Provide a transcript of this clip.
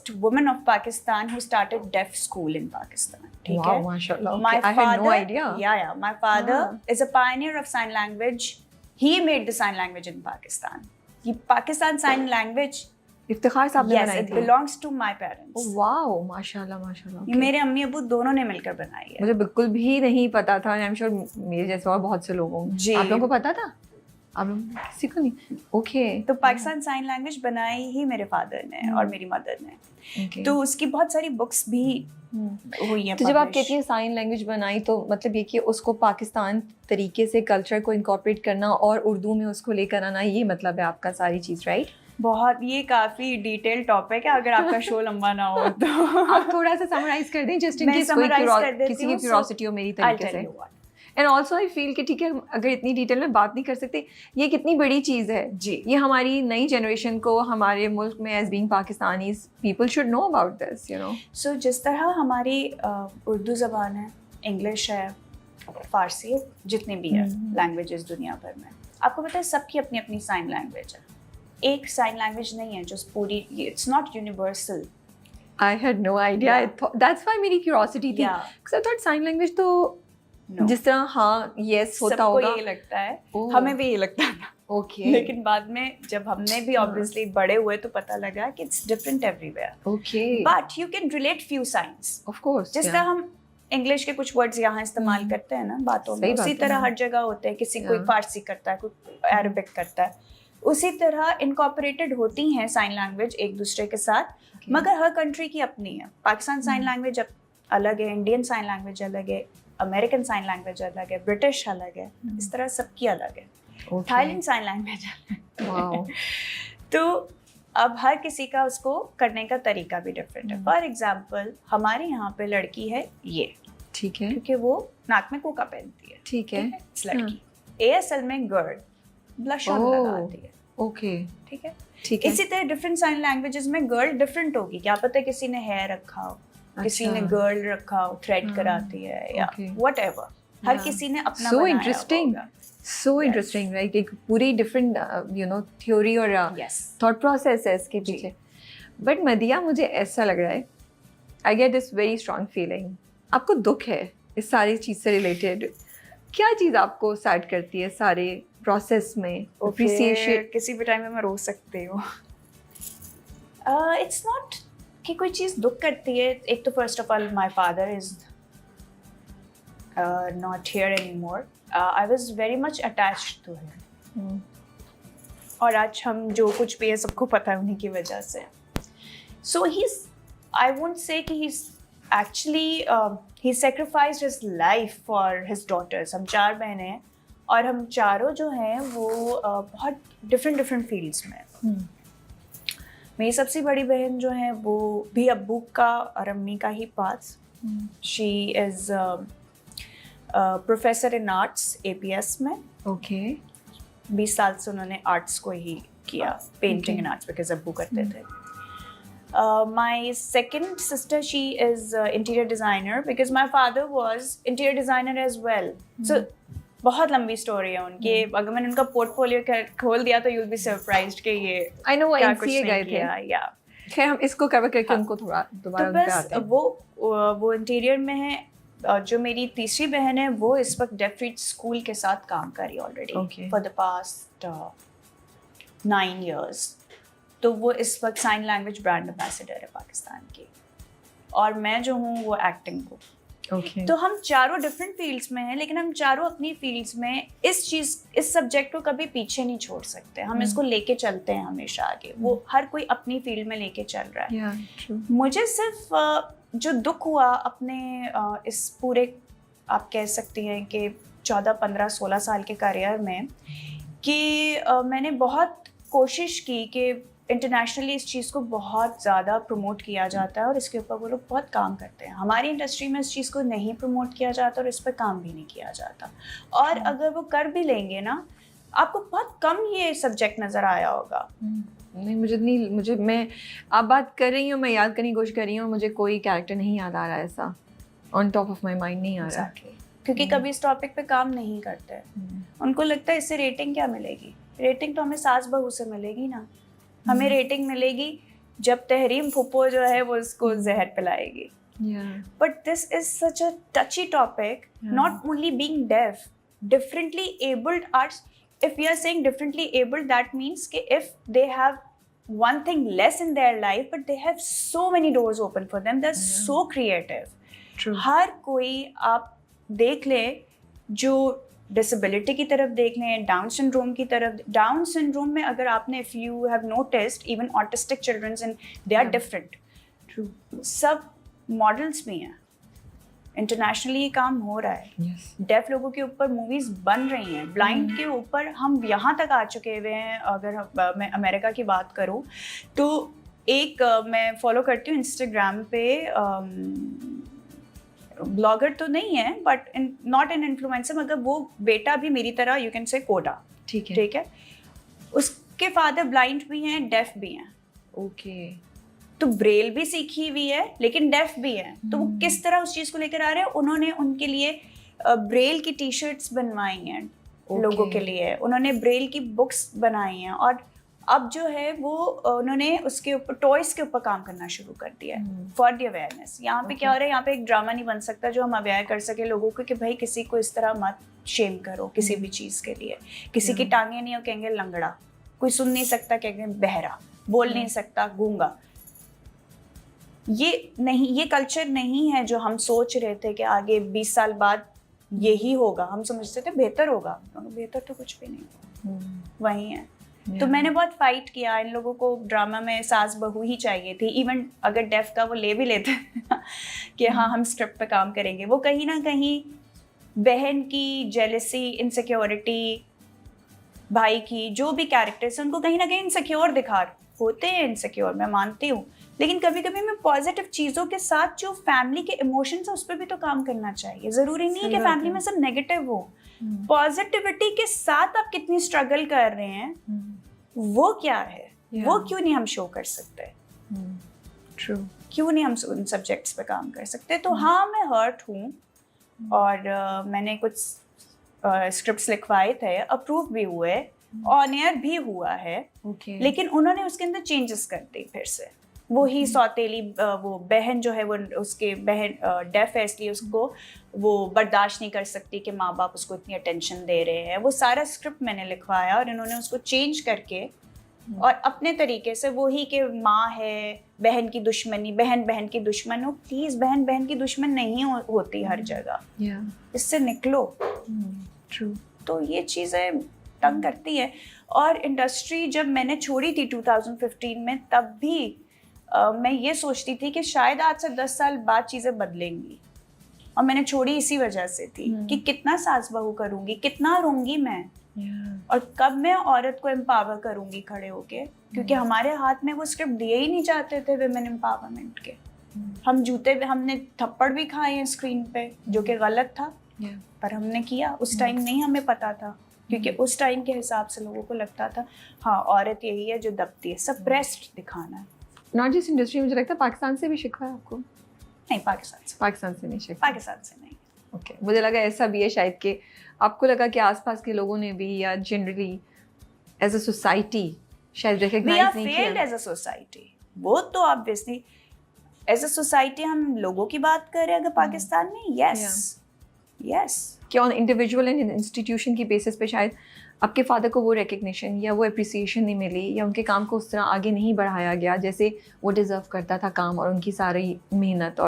first woman of Pakistan who started deaf school in Pakistan. ठीक Wow, है? mashallah. Okay. My I father, had no idea. Yeah. My father is a pioneer of sign language. He made the sign language in Pakistan. ये Pakistan sign language, Iftikhar साहब ने yes, बनाई it थी। belongs to my parents. Oh, wow, माशाल्लाह माशाल्लाह। ये मेरे अम्मी अबू दोनों ने मिलकर बनाई है। मुझे बिल्कुल भी नहीं पता था। आई एम श्योर मेरे जैसे और बहुत से लोग होंगे। जी। आप लोगों को पता था? आप लोग किसी को नहीं? ओके। तो पाकिस्तान साइन लैंग्वेज बनाई ही मेरे फादर ने और मेरी मदर ने। Okay. तो उसकी बहुत सारी बुक्स भी हुई हैं। तो जब आप कहती हैं साइन लैंग्वेज बनाई तो मतलब ये कि उसको पाकिस्तान तरीके से कल्चर को इंकॉर्पोरेट करना और उर्दू में उसको लेकर आना, ये मतलब है आपका सारी चीज़, राइट? बहुत, ये काफी डिटेल टॉपिक है, अगर आपका शो लंबा ना हो तो आप थोड़ा सा समराइज कर दें जस्ट इन केस किसी की क्यूरियोसिटी हो मेरी तरीके से। एंड ऑल्सो आई फील कि ठीक है, अगर इतनी डिटेल में बात नहीं कर सकते, ये कितनी बड़ी चीज़ है जी। ये हमारी नई जनरेशन को हमारे मुल्क में as being Pakistanis people should know about this, you know. सो जिस तरह हमारी उर्दू ज़बान है, इंग्लिश है, फारसी है, जितनी भी है लैंग्वेजेस दुनिया भर में, आपको पता है सबकी अपनी अपनी साइन लैंग्वेज है। एक साइन लैंग्वेज नहीं है जो पूरी, it's not universal. I had no idea. That's why मेरी curiosity थी। Yeah. Because I thought sign language तो जिस तरह हाँ yes होता सबको होगा। ये लगता है, Oh. हमें भी ये लगता था। Okay. लेकिन बाद में जब हमने भी ऑब्वियसली बड़े हुए तो पता लगा कि it's different everywhere. Okay. But you can relate few science. Of course. जिस तरह हम इंग्लिश के कुछ वर्ड्स यहाँ इस्तेमाल करते हैं ना बातों में, सही बात उसी है, तरह हाँ। हर जगह होते हैं। किसी कोई फारसी करता है, कोई अरबिक करता है, उसी तरह इनकॉर्पोरेटेड होती हैं साइन लैंग्वेज एक दूसरे के साथ। मगर हर कंट्री की अपनी है। पाकिस्तान साइन लैंग्वेज अलग है, इंडियन साइन लैंग्वेज अलग है, अमेरिकन साइन लैंग्वेज अलग है, ब्रिटिश अलग है, इस तरह सबकी अलग है। Okay. थाईलैंड साइन लैंग्वेज अलग है। Wow. तो अब हर किसी का उसको करने का तरीका भी डिफरेंट है। फॉर एग्जाम्पल हमारे यहाँ पे लड़की है ये, ठीक है। क्योंकि वो नाक में कोका पहनती है, ठीक है। इस लड़की। ASL में गर्ल ब्लश ऑन लगाती है, ओके। ठीक है। ठीक है। इसी तरह डिफरेंट साइन लैंग्वेजेस में गर्ल डिफरेंट होगी। क्या पता है किसी ने हेयर रखा हो, किसी ने गर्ल रखा हो, थ्रेड कराती है या व्हाटएवर। हर किसी ने अपना So बनाया interesting. होगा। So interesting, right? एक पूरी डिफरेंट थ्योरी और Yes. थॉट प्रोसेस है इसके पीछे। बट मदिया, मुझे ऐसा लग रहा है, I get this very strong feeling, आपको दुख है इस सारी चीज़ से रिलेटेड। क्या चीज़ आपको सैड करती है सारे प्रोसेस में? अप्रिसिएशन किसी भी टाइम में मैं रो सकती हूँ। इट्स नॉट कि कोई चीज़ दुख करती है। एक तो first of all my father is not here anymore. I was very much attached to him, और आज हम जो कुछ भी है सबको पता है उन्हीं की वजह से। सो he is, I won't say कि he is actually he sacrificed his life for his daughters. हम 4 बहनें हैं और हम चारों जो हैं वो बहुत डिफरेंट फील्ड्स में हैं। मेरी सबसे बड़ी बहन जो है वो भी अब्बू का और अम्मी का ही पास। She is professor in arts APS में। ओके। 20 साल से उन्होंने आर्ट्स को ही किया, पेंटिंग एंड आर्ट्स, बिकॉज अब्बू करते थे। My second sister, she is interior designer because my father was interior designer as well. So बहुत लंबी स्टोरी है उनकी। अगर मैंने उनका पोर्टफोलियो खोल दिया तो you'll be surprised कि ये I know क्या NCA कुछ नहीं गए थे। किया। या खैर हम इसको कवर करके उनको थोड़ा दोबारा तो उन पे बस आते हैं। वो इंटीरियर में है। जो मेरी तीसरी बहन है वो इस वक्त डेफ रीड स्कूल के साथ काम कर रही है already for the past 9 years। तो वो इस वक्त साइन लैंग्वेज ब्रांड एम्बेसडर है पाकिस्तान की, और मैं जो हूँ वो एक्टिंग को। Okay. तो हम चारों डिफरेंट फील्ड्स में हैं, लेकिन हम चारों अपनी फील्ड्स में इस सब्जेक्ट को कभी पीछे नहीं छोड़ सकते। हम इसको लेके चलते हैं हमेशा आगे। वो हर कोई अपनी फील्ड में लेके चल रहा है। Yeah, true. मुझे सिर्फ जो दुख हुआ अपने इस पूरे, आप कह सकती हैं कि 14, 15, 16 साल के करियर में, कि मैंने बहुत कोशिश की कि इंटरनेशनली इस चीज़ को बहुत ज़्यादा प्रमोट किया जाता है और इसके ऊपर वो लोग बहुत काम करते हैं। हमारी इंडस्ट्री में इस चीज़ को नहीं प्रमोट किया जाता और इस पर काम भी नहीं किया जाता। और अगर वो कर भी लेंगे ना, आपको बहुत कम ये सब्जेक्ट नज़र आया होगा। नहीं, मैं आप बात कर रही हूँ, मैं याद करने की कोशिश कर रही हूँ, मुझे कोई कैरेक्टर नहीं याद आ रहा है ऐसा, on top of my mind नहीं आ रहा। क्योंकि कभी इस टॉपिक पे काम नहीं करते। उनको लगता है इससे रेटिंग क्या मिलेगी? रेटिंग तो हमें सास बहू से मिलेगी ना। हमें रेटिंग मिलेगी जब तहरीम फुप्पो जो है वो उसको जहर पिलाएगी. But this is such a touchy topic. Not only being deaf, differently abled are. If we are saying differently abled, that means कि if they have one thing less in their life, but they have so many doors open for them. They're so creative. True. हर कोई आप देख लें जो disability की तरफ देख लें, डाउन सिंड्रोम की तरफ. डाउन सिंड्रोम में अगर आपने if you have noticed even autistic childrens and they are different. True. सब मॉडल्स भी हैं. इंटरनेशनली ये काम हो रहा है. Yes. डेफ लोगों के ऊपर मूवीज़ बन रही हैं. ब्लाइंड के ऊपर हम यहाँ तक आ चुके हुए हैं. अगर मैं अमेरिका की बात करूँ तो एक मैं फॉलो करती हूँ इंस्टाग्राम पे, ब्लॉगर तो नहीं है बट नॉट एन इन्फ्लुएंसर, मगर वो बेटा भी मेरी तरह यू कैन से कोडा. ठीक है. ठीक है. उसके फादर ब्लाइंड भी हैं, डेफ भी हैं. ओके. तो ब्रेल भी सीखी हुई है लेकिन डेफ भी है. तो वो किस तरह उस चीज़ को लेकर आ रहे हैं. उन्होंने उनके लिए ब्रेल की टी शर्ट्स बनवाई हैं लोगों के लिए. उन्होंने ब्रेल की बुक्स बनाई हैं और अब जो है वो उन्होंने उसके ऊपर टॉयज़ के ऊपर काम करना शुरू कर दिया है फॉर द अवेयरनेस. यहाँ पे क्या हो रहा है, यहाँ पे एक ड्रामा नहीं बन सकता जो हम अवेयर कर सके लोगों को कि भाई किसी को इस तरह मत शेम करो किसी भी चीज़ के लिए. किसी की टांगें नहीं हो कहेंगे लंगड़ा, कोई सुन नहीं सकता कहेंगे बहरा, बोल नहीं सकता गूंगा. ये नहीं, ये कल्चर नहीं है जो हम सोच रहे थे कि आगे 20 साल बाद यही होगा. हम समझते थे बेहतर होगा, बेहतर तो कुछ भी नहीं, वही है. तो मैंने बहुत फाइट किया. इन लोगों को ड्रामा में सास बहू ही चाहिए थी. इवन अगर डेफ का वो ले भी लेते कि हाँ हम स्क्रिप्ट पे काम करेंगे, वो कहीं ना कहीं बहन की जेलसी, इनसिक्योरिटी, भाई की जो भी कैरेक्टर्स हैं उनको कहीं ना कहीं इनसिक्योर दिखा होते हैं. इनसिक्योर मैं मानती हूँ, लेकिन कभी कभी मैं पॉजिटिव चीज़ों के साथ जो फैमिली के इमोशंस है उस पर भी तो काम करना चाहिए. ज़रूरी नहीं है कि फैमिली में सब नेगेटिव हो. पॉजिटिविटी के साथ आप कितनी स्ट्रगल कर रहे हैं वो क्या है, वो क्यों नहीं हम शो कर सकते. ट्रू. क्यों नहीं हम उन सब्जेक्ट्स पे काम कर सकते. तो हाँ मैं हर्ट हूँ और मैंने कुछ स्क्रिप्ट्स लिखवाए थे, अप्रूव भी हुए, ऑन एयर भी हुआ है. लेकिन उन्होंने उसके अंदर चेंजेस कर दी फिर से. वो ही सौतेली वो बहन जो है वो उसके बहन डेफ है इसलिए उसको वो बर्दाश्त नहीं कर सकती कि माँ बाप उसको इतनी अटेंशन दे रहे हैं. वो सारा स्क्रिप्ट मैंने लिखवाया और इन्होंने उसको चेंज करके और अपने तरीके से वो ही कि माँ है, बहन की दुश्मनी, बहन बहन की दुश्मन हो. प्लीज़ बहन बहन की दुश्मन नहीं होती हर जगह. इससे निकलो. ट्रू. तो ये चीज़ें तंग करती है. और इंडस्ट्री जब मैंने छोड़ी थी 2015 में, तब भी मैं ये सोचती थी कि शायद आज से 10 साल बाद चीज़ें बदलेंगी. और मैंने छोड़ी इसी वजह से थी कि कितना सास बहू करूँगी, कितना रोंगी मैं, और कब मैं औरत को एम्पावर करूँगी खड़े होके. क्योंकि हमारे हाथ में वो स्क्रिप्ट दिए ही नहीं जाते थे विमेन एम्पावरमेंट के. हम हमने थप्पड़ भी खाए हैं स्क्रीन पे जो कि गलत था, पर हमने किया. उस टाइम नहीं हमें पता था क्योंकि उस टाइम के हिसाब से लोगों को लगता था हाँ औरत यही है जो दबती है, सप्रेस्ड दिखाना है. नॉट जस्ट इंडस्ट्री, मुझे लगता है पाकिस्तान से भी शिकवा है आपको. नहीं, पाकिस्तान से नहीं शिकवा. पाकिस्तान से नहीं. ओके. मुझे लगा ऐसा भी है शायद कि आपको लगा कि आसपास के लोगों ने भी या जनरली एज अ सोसाइटी शायद रिकॉग्नाइज नहीं किया. Failed as a society. वो तो ऑब्वियसली एज अ सोसाइटी हम लोगों की बात कर रहे हैं अगर पाकिस्तान में. यस कि ऑन इंडिविजुअल एंड इंस्टीट्यूशन की बेसिस पे शायद आपके फादर को वो रिकग्निशन या वो अप्रिसिएशन नहीं मिली या उनके काम को उस तरह आगे नहीं बढ़ाया गया जैसे वो डिज़र्व करता था काम और उनकी सारी मेहनत.